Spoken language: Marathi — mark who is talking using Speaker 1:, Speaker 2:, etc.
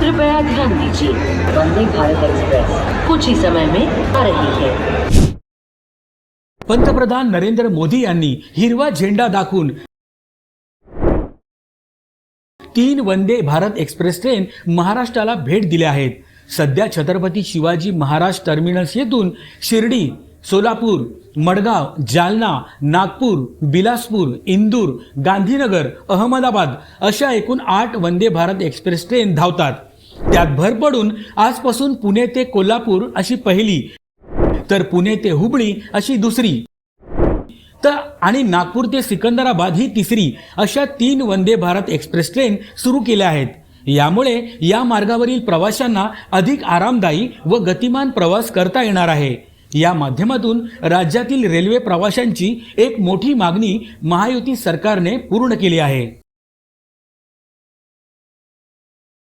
Speaker 1: कृपया ध्यान दीजिए, वंदे भारत एक्सप्रेस कुछ ही समय में आ रही है।
Speaker 2: पंतप्रधान नरेंद्र मोदी यांनी हिरवा झेंडा दाखवून 3 वंदे भारत एक्सप्रेस ट्रेन महाराष्ट्राला भेट दिल्या आहेत। सध्या छत्रपती शिवाजी महाराज टर्मिनस येथून शिर्डी, सोलापूर, मडगाव, जालना, नागपूर, बिलासपूर, इंदूर, गांधीनगर, अहमदाबाद अशा एकूण 8 वंदे भारत एक्सप्रेस ट्रेन धावतात। त्यात भर पडून आजपासून पुणे ते कोल्हापूर अशी पहिली, तर पुणे ते हुबळी अशी दुसरी, आणि नागपूर ते सिकंदराबाद ही तिसरी अशा 3 वंदे भारत एक्सप्रेस ट्रेन सुरू केल्या आहेत। यामुळे या मार्गावरील प्रवाशांना अधिक आरामदायी व गतिमान प्रवास करता येणार आहे। या माध्यमातून राज्यातील रेल्वे प्रवाशांची एक मोठी मागणी महायुती सरकारने पूर्ण केली आहे।